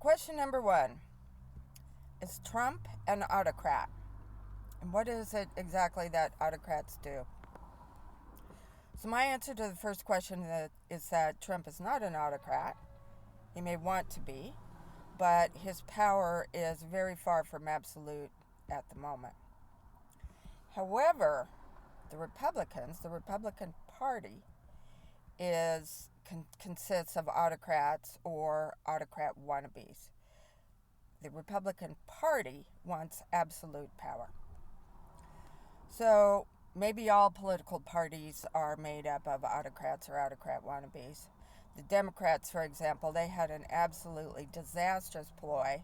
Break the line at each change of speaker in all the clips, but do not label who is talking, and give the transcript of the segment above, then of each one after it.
question number one, is Trump an autocrat? And what is it exactly that autocrats do? So my answer to the first question is that Trump is not an autocrat. He may want to be, but his power is very far from absolute at the moment. However, the Republican Party consists of autocrats or autocrat wannabes. The Republican Party wants absolute power. So maybe all political parties are made up of autocrats or autocrat wannabes. The Democrats, for example, they had an absolutely disastrous ploy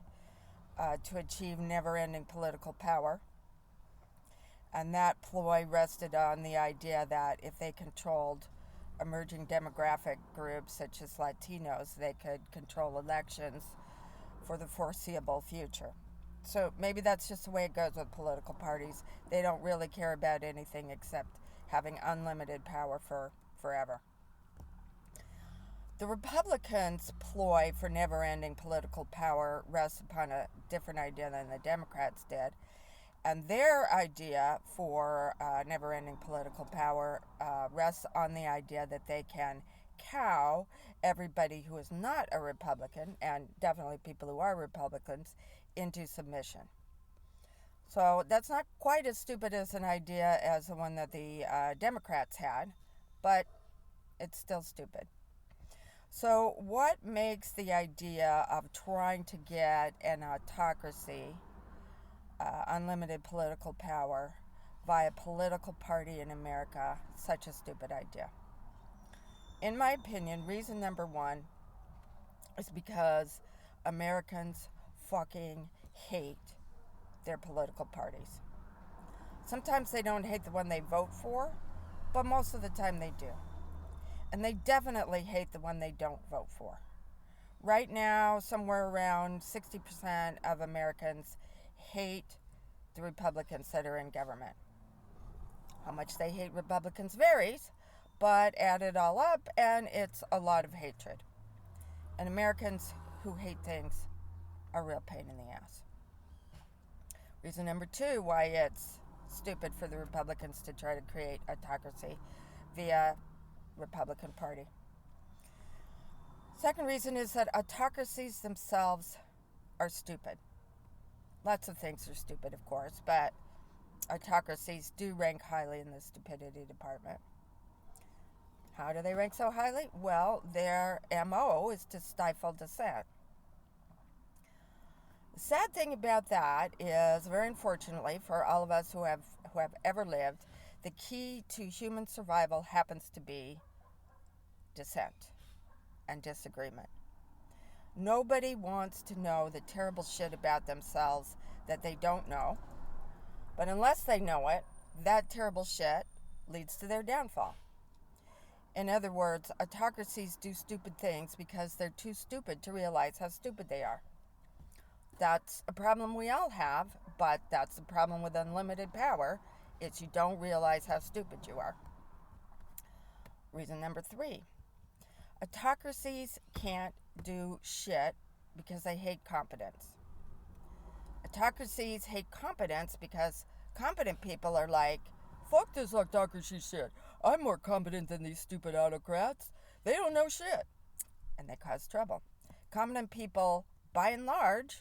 to achieve never-ending political power. And that ploy rested on the idea that if they controlled emerging demographic groups such as Latinos, they could control elections for the foreseeable future. So maybe that's just the way it goes with political parties. They don't really care about anything except having unlimited power for forever. The Republicans' ploy for never-ending political power rests upon a different idea than the Democrats did. And their idea for never-ending political power rests on the idea that they can cow everybody who is not a Republican, and definitely people who are Republicans, into submission. So that's not quite as stupid as an idea as the one that the Democrats had, but it's still stupid. So what makes the idea of trying to get an autocracy, unlimited political power, via political party in America such a stupid idea? In my opinion, reason number one is because Americans fucking hate their political parties. Sometimes they don't hate the one they vote for, but most of the time they do. And they definitely hate the one they don't vote for. Right now, somewhere around 60% of Americans hate the Republicans that are in government. How much they hate Republicans varies, but add it all up and it's a lot of hatred. And Americans who hate things are a real pain in the ass. Reason number two why it's stupid for the Republicans to try to create autocracy via Republican Party. Second reason is that autocracies themselves are stupid. Lots of things are stupid, of course, but autocracies do rank highly in the stupidity department. How do they rank so highly? Well, their MO is to stifle dissent. The sad thing about that is, very unfortunately for all of us who have ever lived, the key to human survival happens to be dissent and disagreement. Nobody wants to know the terrible shit about themselves that they don't know, but unless they know it, that terrible shit leads to their downfall. In other words, autocracies do stupid things because they're too stupid to realize how stupid they are. That's a problem we all have, but that's the problem with unlimited power, is you don't realize how stupid you are. Reason number three, autocracies can't do shit because they hate competence. Autocracies hate competence because competent people are like, fuck this autocracy shit. I'm more competent than these stupid autocrats. They don't know shit. And they cause trouble. Competent people, by and large,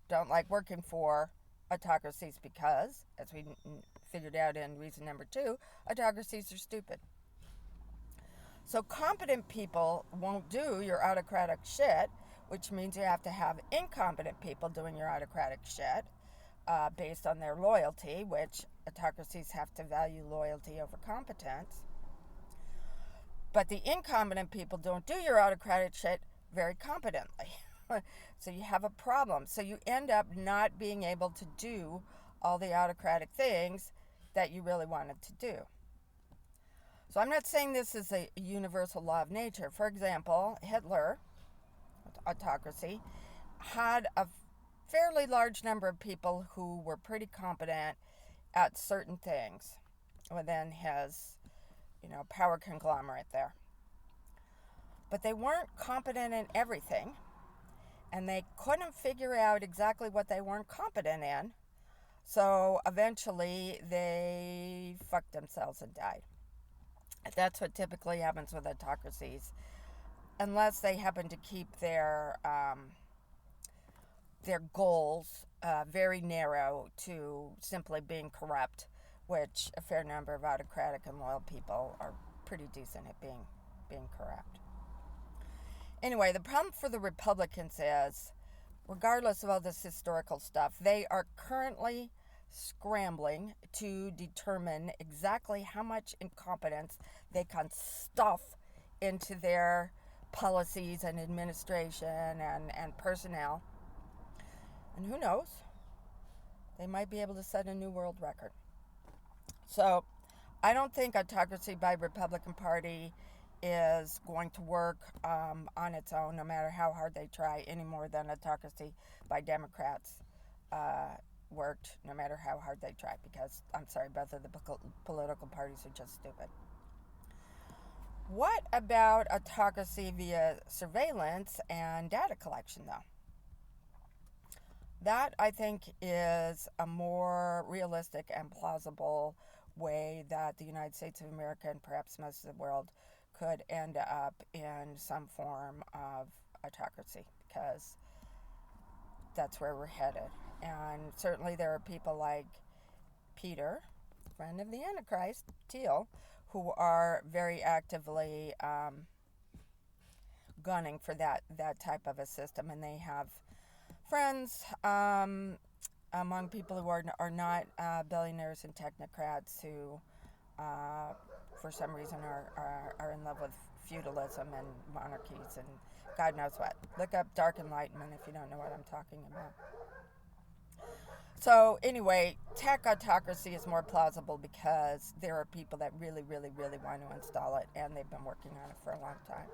don't like working for autocracies because, as we figured out in reason number two, autocracies are stupid. So competent people won't do your autocratic shit, which means you have to have incompetent people doing your autocratic shit based on their loyalty, which autocracies have to value loyalty over competence. But the incompetent people don't do your autocratic shit very competently. So you have a problem. So you end up not being able to do all the autocratic things that you really wanted to do. So I'm not saying this is a universal law of nature. For example, Hitler, autocracy, had a fairly large number of people who were pretty competent at certain things within his, power conglomerate there. But they weren't competent in everything. and they couldn't figure out exactly what they weren't competent in. So eventually they fucked themselves and died. That's what typically happens with autocracies, unless they happen to keep their goals very narrow to simply being corrupt, which a fair number of autocratic and loyal people are pretty decent at being corrupt. Anyway, the problem for the Republicans is, regardless of all this historical stuff, they are currently scrambling to determine exactly how much incompetence they can stuff into their policies and administration and personnel. And who knows? They might be able to set a new world record. So I don't think autocracy by Republican Party is going to work on its own, no matter how hard they try, any more than autocracy by Democrats worked, no matter how hard they try, because, I'm sorry, both of the political parties are just stupid. What about autocracy via surveillance and data collection, though? That, I think, is a more realistic and plausible way that the United States of America and perhaps most of the world could end up in some form of autocracy, because that's where we're headed. And certainly there are people like Peter, friend of the Antichrist, Thiel, who are very actively gunning for that type of a system, and they have friends among people who are not billionaires and technocrats who, for some reason, are in love with feudalism and monarchies and God knows what. Look up Dark Enlightenment if you don't know what I'm talking about. So anyway, tech autocracy is more plausible because there are people that really, really, really want to install it, and they've been working on it for a long time.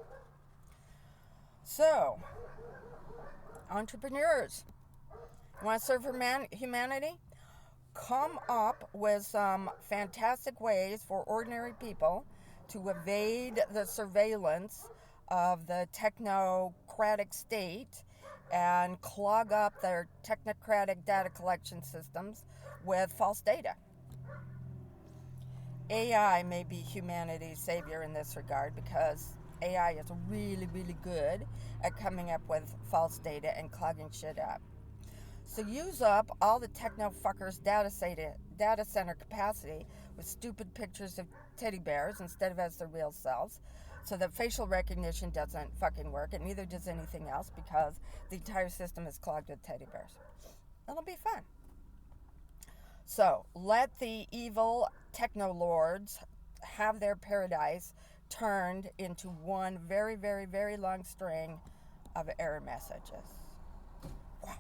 So, entrepreneurs, want to serve humanity? Come up with some fantastic ways for ordinary people to evade the surveillance of the technocratic state and clog up their technocratic data collection systems with false data. AI may be humanity's savior in this regard because AI is really, really good at coming up with false data and clogging shit up. So use up all the techno fuckers' data center capacity with stupid pictures of teddy bears instead of as their real selves, so that facial recognition doesn't fucking work, and neither does anything else because the entire system is clogged with teddy bears. It'll be fun. So let the evil techno lords have their paradise turned into one very, very, very long string of error messages. Wow.